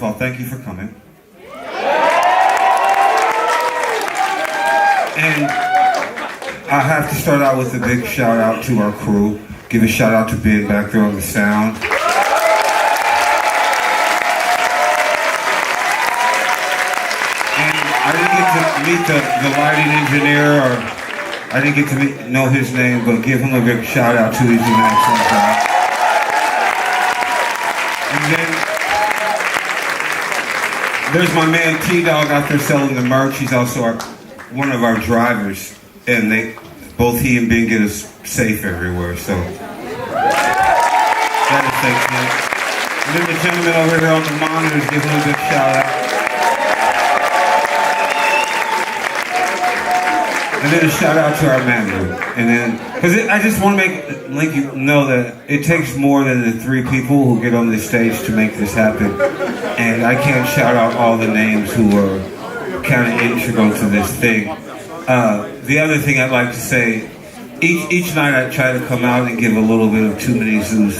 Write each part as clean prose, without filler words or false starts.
called Thank You for Coming. And I have to start out with a big shout out to our crew. Give a shout out to Ben back there on the sound. And I didn't get to meet the lighting engineer, or I didn't get to know his name, but give him a big shout out too. He's doing an excellent job. And then there's my man T-Dog out there selling the merch. He's also one of our drivers, and both he and Ben get us safe everywhere. So that is thanks, man. And then the gentleman over here on the monitors, give him a big shout out. And then a shout out to our manager. And then, because I just want to let you know that it takes more than the 3 people who get on the stage to make this happen. And I can't shout out all the names who were kind of integral to this thing. The other thing I'd like to say, each night I try to come out and give a little bit of Too Many Zooz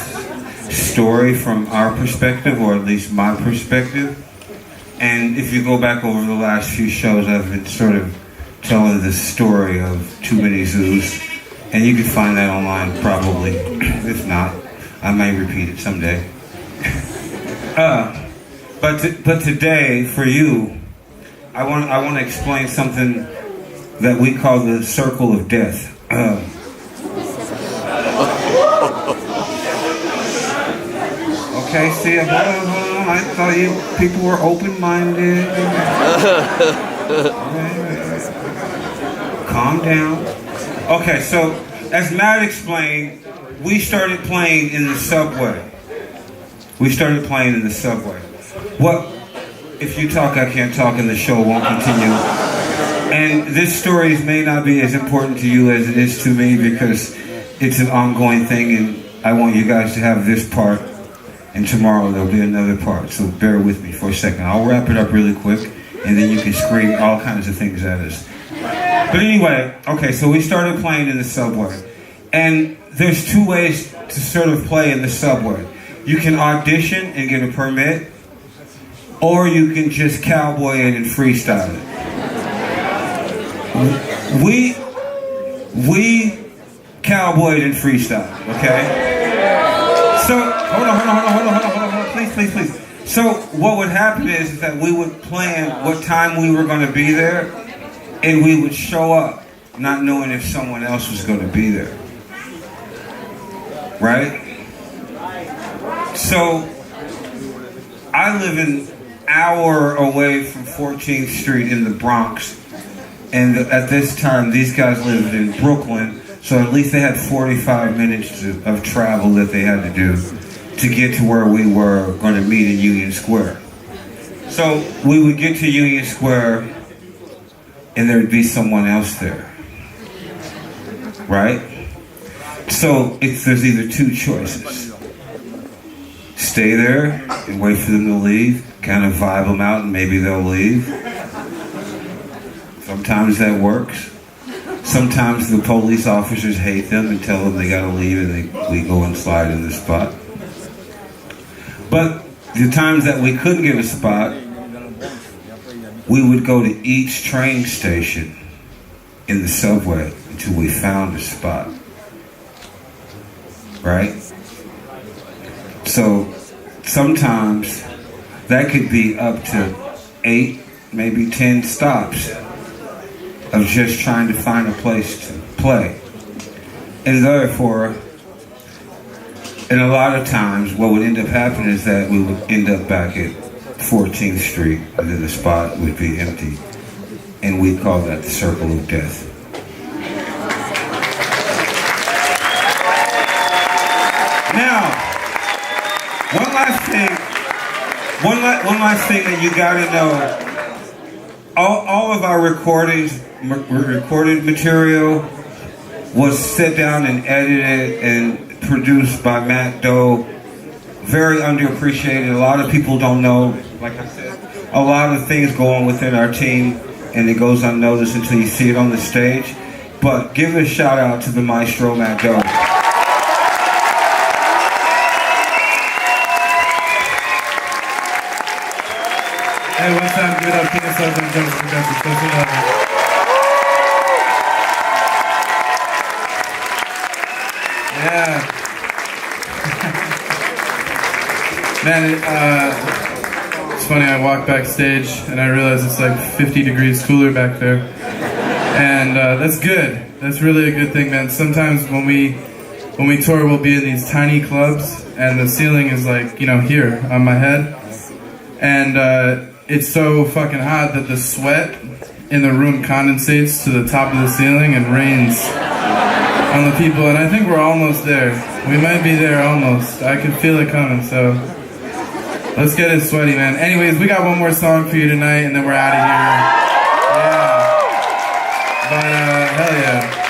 story from our perspective, or at least my perspective. And if you go back over the last few shows, I've been sort of telling the story of Too Many Zooz, and you can find that online probably. If not, I may repeat it someday. But today, for you, I want to explain something that we call the circle of death. Okay, see, hold on. I thought people were open-minded. Calm down. Okay, so as Matt explained, we started playing in the subway. What? If you talk, I can't talk, and the show won't continue. And this story may not be as important to you as it is to me, because it's an ongoing thing, and I want you guys to have this part, and tomorrow there'll be another part, so bear with me for a second. I'll wrap it up really quick, and then you can scream all kinds of things at us. But anyway, okay, so we started playing in the subway. And there's 2 ways to sort of play in the subway. You can audition and get a permit, or you can just cowboy it and freestyle it. We cowboyed and freestyle, okay? So, hold on, please. So what would happen is that we would plan what time we were going to be there, and we would show up not knowing if someone else was going to be there. Right? So I live an hour away from 14th Street in the Bronx, and at this time these guys lived in Brooklyn, so at least they had 45 minutes of travel that they had to do to get to where we were going to meet in Union Square. So we would get to Union Square, and there'd be someone else there, right? So there's either 2 choices. Stay there and wait for them to leave, kind of vibe them out, and maybe they'll leave. Sometimes that works. Sometimes the police officers hate them and tell them they gotta leave, and we go and slide in the spot. But the times that we couldn't get a spot, we would go to each train station in the subway until we found a spot. Right? So sometimes that could be up to 8, maybe 10 stops of just trying to find a place to play. And therefore, and a lot of times what would end up happening is that we would end up back at 14th Street, and then the spot would be empty. And we call that the circle of death. Now, one last thing that you gotta know. All of our recorded material was set down and edited and produced by Matt Doe. Very underappreciated. A lot of people don't know, like I said, a lot of things go on within our team, and it goes unnoticed until you see it on the stage. But give a shout out to the maestro, Matt Doe. Hey, one time, give it up to yourself and jump for Dr. Social Level. Yeah. Man, it's funny, I walk backstage and I realize it's like 50 degrees cooler back there. And that's good. That's really a good thing, man. Sometimes when we tour, we'll be in these tiny clubs and the ceiling is like, you know, here on my head. And it's so fucking hot that the sweat in the room condensates to the top of the ceiling and rains on the people. And I think we're almost there. We might be there almost. I can feel it coming, so let's get it sweaty, man. Anyways, we got one more song for you tonight and then we're out of here. Yeah. But hell yeah.